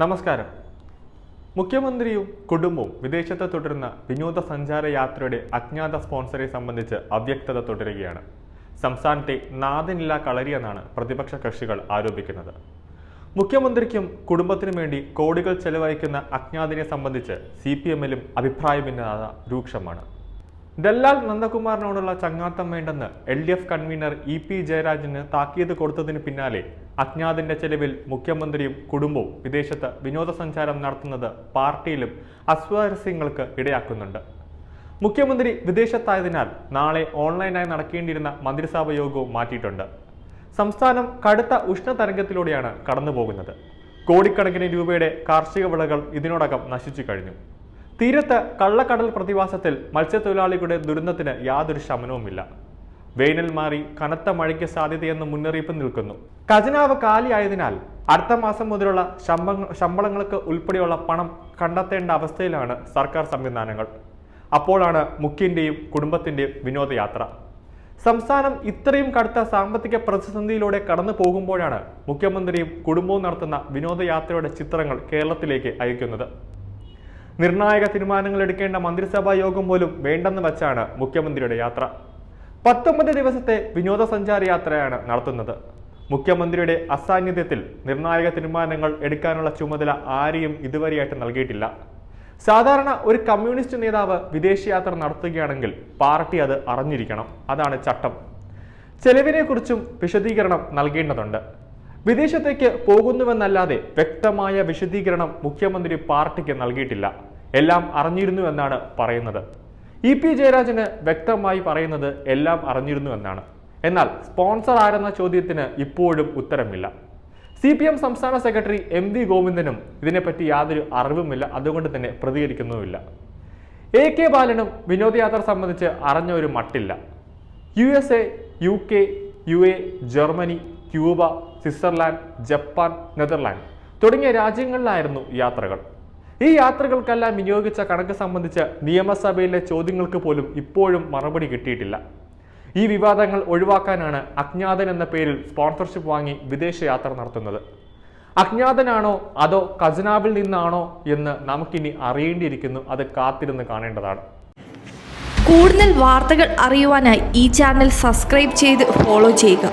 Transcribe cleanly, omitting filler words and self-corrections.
നമസ്കാരം. മുഖ്യമന്ത്രിയും കുടുംബവും വിദേശത്ത് തുടരുന്ന വിനോദസഞ്ചാര യാത്രയുടെ അജ്ഞാത സ്പോൺസറെ സംബന്ധിച്ച് അവ്യക്തത തുടരുകയാണ്. സംസ്ഥാനത്തെ നാഥനില്ലാ കളരിയെന്നാണ് പ്രതിപക്ഷ കക്ഷികൾ ആരോപിക്കുന്നത്. മുഖ്യമന്ത്രിക്കും കുടുംബത്തിനും വേണ്ടി കോടികൾ ചെലവഴിക്കുന്ന അജ്ഞാതിനെ സംബന്ധിച്ച് CPM-ലും അഭിപ്രായ ഭിന്നത രൂക്ഷമാണ്. ദല്ലാൽ നന്ദകുമാറിനോടുള്ള ചങ്ങാത്തം വേണ്ടെന്ന് LDF കൺവീനർ EP ജയരാജന് താക്കീത് കൊടുത്തതിന് പിന്നാലെ അജ്ഞാതിന്റെ ചെലവിൽ മുഖ്യമന്ത്രിയും കുടുംബവും വിദേശത്ത് വിനോദസഞ്ചാരം നടത്തുന്നത് പാർട്ടിയിലും അസ്വാരസ്യങ്ങൾക്ക് ഇടയാക്കുന്നുണ്ട്. മുഖ്യമന്ത്രി വിദേശത്തായതിനാൽ നാളെ ഓൺലൈനായി നടക്കേണ്ടിയിരുന്ന മന്ത്രിസഭാ യോഗവും മാറ്റിയിട്ടുണ്ട്. സംസ്ഥാനം കടുത്ത ഉഷ്ണതരംഗത്തിലൂടെയാണ് കടന്നുപോകുന്നത്. കോടിക്കണക്കിന് രൂപയുടെ കാർഷിക വിളകൾ ഇതിനോടകം നശിച്ചു കഴിഞ്ഞു. തീരത്ത് കള്ളക്കടൽ പ്രതിഭാസത്തിൽ മത്സ്യത്തൊഴിലാളികളുടെ ദുരന്തത്തിന് യാതൊരു ശമനവുമില്ല. വേനൽ മാറി കനത്ത മഴയ്ക്ക് സാധ്യതയെന്ന് മുന്നറിയിപ്പ് നിൽക്കുന്നു. ഖജനാവ് കാലിയായതിനാൽ അടുത്ത മാസം മുതലുള്ള ശമ്പളങ്ങൾക്ക് ഉൾപ്പെടെയുള്ള പണം കണ്ടെത്തേണ്ട അവസ്ഥയിലാണ് സർക്കാർ സംവിധാനങ്ങൾ. അപ്പോഴാണ് മുഖ്യന്റെയും കുടുംബത്തിന്റെയും വിനോദയാത്ര. സംസ്ഥാനം ഇത്രയും കടുത്ത സാമ്പത്തിക പ്രതിസന്ധിയിലൂടെ കടന്നു പോകുമ്പോഴാണ് മുഖ്യമന്ത്രിയും കുടുംബവും നടത്തുന്ന വിനോദയാത്രയുടെ ചിത്രങ്ങൾ കേരളത്തിലേക്ക് അയക്കുന്നത്. നിർണായക തീരുമാനങ്ങൾ എടുക്കേണ്ട മന്ത്രിസഭാ യോഗം പോലും വേണ്ടെന്ന് വച്ചാണ് മുഖ്യമന്ത്രിയുടെ യാത്ര. 19 ദിവസത്തെ വിനോദസഞ്ചാര യാത്രയാണ് നടത്തുന്നത്. മുഖ്യമന്ത്രിയുടെ അസാന്നിധ്യത്തിൽ നിർണായക തീരുമാനങ്ങൾ എടുക്കാനുള്ള ചുമതല ആരെയും ഇതുവരെയായിട്ട് നൽകിയിട്ടില്ല. സാധാരണ ഒരു കമ്മ്യൂണിസ്റ്റ് നേതാവ് വിദേശയാത്ര നടത്തുകയാണെങ്കിൽ പാർട്ടി അത് അറിഞ്ഞിരിക്കണം. അതാണ് ചട്ടം. ചെലവിനെക്കുറിച്ചും വിശദീകരണം നൽകേണ്ടതുണ്ട്. വിദേശത്തേക്ക് പോകുന്നുവെന്നല്ലാതെ വ്യക്തമായ വിശദീകരണം മുഖ്യമന്ത്രി പാർട്ടിക്ക് നൽകിയിട്ടില്ല. എല്ലാം അറിഞ്ഞിരുന്നുവെന്നാണ് പറയുന്നത്. EP ജയരാജന് വ്യക്തമായി പറയുന്നത് എല്ലാം അറിഞ്ഞിരുന്നുവെന്നാണ്. എന്നാൽ സ്പോൺസർ ആരെന്ന ചോദ്യത്തിന് ഇപ്പോഴും ഉത്തരമില്ല. CPM സംസ്ഥാന സെക്രട്ടറി MV ഗോവിന്ദനും ഇതിനെപ്പറ്റി യാതൊരു അറിവുമില്ല. അതുകൊണ്ട് തന്നെ പ്രതികരിക്കുന്നുമില്ല. AK ബാലനും വിനോദയാത്ര സംബന്ധിച്ച് അറിഞ്ഞ ഒരു മട്ടില്ല. USA, UK, UA, Germany, Cuba, Switzerland, Japan, Netherland തുടങ്ങിയ രാജ്യങ്ങളിലായിരുന്നു യാത്രകൾ. ഈ യാത്രകൾക്കെല്ലാം വിനിയോഗിച്ച കണക്ക് സംബന്ധിച്ച് നിയമസഭയിലെ ചോദ്യങ്ങൾക്ക് പോലും ഇപ്പോഴും മറുപടി കിട്ടിയിട്ടില്ല. ഈ വിവാദങ്ങൾ ഒഴിവാക്കാനാണ് അജ്ഞാതൻ എന്ന പേരിൽ സ്പോൺസർഷിപ്പ് വാങ്ങി വിദേശയാത്ര നടത്തുന്നത്. അജ്ഞാതനാണോ അതോ ഖജനാവിൽ നിന്നാണോ എന്ന് നമുക്കിനി അറിയേണ്ടിയിരിക്കുന്നു. അത് കാത്തിരുന്ന് കാണേണ്ടതാണ്. കൂടുതൽ വാർത്തകൾ അറിയുവാനായി ഈ ചാനൽ സബ്സ്ക്രൈബ് ചെയ്ത് ഫോളോ ചെയ്യുക.